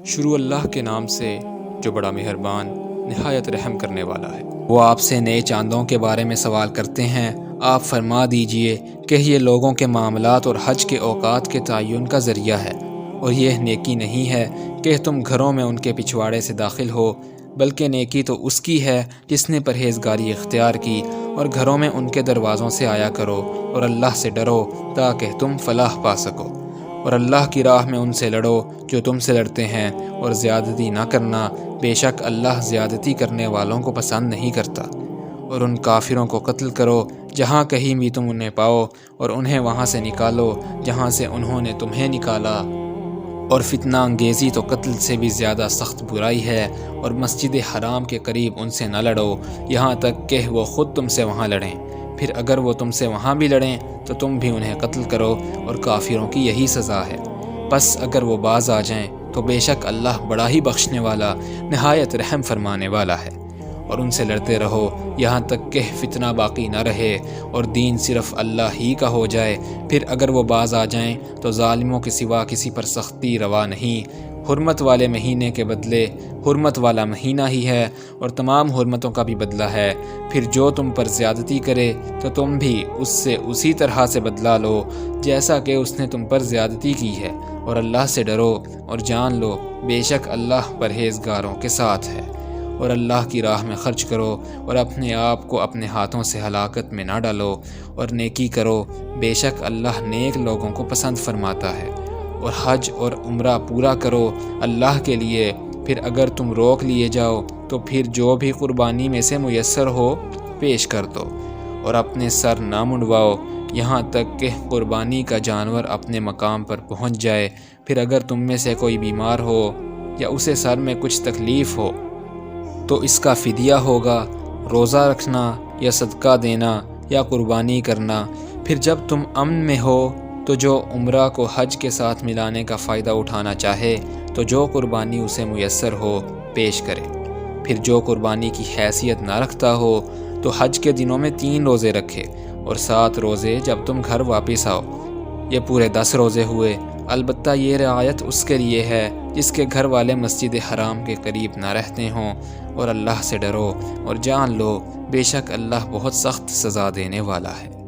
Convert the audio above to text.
شروع اللہ کے نام سے جو بڑا مہربان نہایت رحم کرنے والا ہے۔ وہ آپ سے نئے چاندوں کے بارے میں سوال کرتے ہیں، آپ فرما دیجئے کہ یہ لوگوں کے معاملات اور حج کے اوقات کے تعین کا ذریعہ ہے، اور یہ نیکی نہیں ہے کہ تم گھروں میں ان کے پچھواڑے سے داخل ہو، بلکہ نیکی تو اس کی ہے جس نے پرہیزگاری اختیار کی، اور گھروں میں ان کے دروازوں سے آیا کرو اور اللہ سے ڈرو تاکہ تم فلاح پا سکو، اور اللہ کی راہ میں ان سے لڑو جو تم سے لڑتے ہیں، اور زیادتی نہ کرنا، بے شک اللہ زیادتی کرنے والوں کو پسند نہیں کرتا۔ اور ان کافروں کو قتل کرو جہاں کہیں بھی تم انہیں پاؤ، اور انہیں وہاں سے نکالو جہاں سے انہوں نے تمہیں نکالا، اور فتنہ انگیزی تو قتل سے بھی زیادہ سخت برائی ہے، اور مسجد حرام کے قریب ان سے نہ لڑو یہاں تک کہ وہ خود تم سے وہاں لڑیں، پھر اگر وہ تم سے وہاں بھی لڑیں تو تم بھی انہیں قتل کرو، اور کافروں کی یہی سزا ہے۔ بس اگر وہ باز آ جائیں تو بے شک اللہ بڑا ہی بخشنے والا نہایت رحم فرمانے والا ہے۔ اور ان سے لڑتے رہو یہاں تک کہ فتنہ باقی نہ رہے اور دین صرف اللہ ہی کا ہو جائے، پھر اگر وہ باز آ جائیں تو ظالموں کے سوا کسی پر سختی روا نہیں۔ حرمت والے مہینے کے بدلے حرمت والا مہینہ ہی ہے، اور تمام حرمتوں کا بھی بدلہ ہے۔ پھر جو تم پر زیادتی کرے تو تم بھی اس سے اسی طرح سے بدلہ لو جیسا کہ اس نے تم پر زیادتی کی ہے، اور اللہ سے ڈرو اور جان لو بے شک اللہ پرہیزگاروں کے ساتھ ہے۔ اور اللہ کی راہ میں خرچ کرو اور اپنے آپ کو اپنے ہاتھوں سے ہلاکت میں نہ ڈالو، اور نیکی کرو، بے شک اللہ نیک لوگوں کو پسند فرماتا ہے۔ اور حج اور عمرہ پورا کرو اللہ کے لیے، پھر اگر تم روک لیے جاؤ تو پھر جو بھی قربانی میں سے میسر ہو پیش کر دو، اور اپنے سر نہ منڈواؤ یہاں تک کہ قربانی کا جانور اپنے مقام پر پہنچ جائے۔ پھر اگر تم میں سے کوئی بیمار ہو یا اسے سر میں کچھ تکلیف ہو تو اس کا فدیہ ہوگا، روزہ رکھنا یا صدقہ دینا یا قربانی کرنا۔ پھر جب تم امن میں ہو تو جو عمرہ کو حج کے ساتھ ملانے کا فائدہ اٹھانا چاہے تو جو قربانی اسے میسر ہو پیش کرے۔ پھر جو قربانی کی حیثیت نہ رکھتا ہو تو حج کے دنوں میں 3 روزے رکھے، اور 7 روزے جب تم گھر واپس آؤ، یہ پورے 10 روزے ہوئے۔ البتہ یہ رعایت اس کے لیے ہے جس کے گھر والے مسجد حرام کے قریب نہ رہتے ہوں، اور اللہ سے ڈرو اور جان لو بے شک اللہ بہت سخت سزا دینے والا ہے۔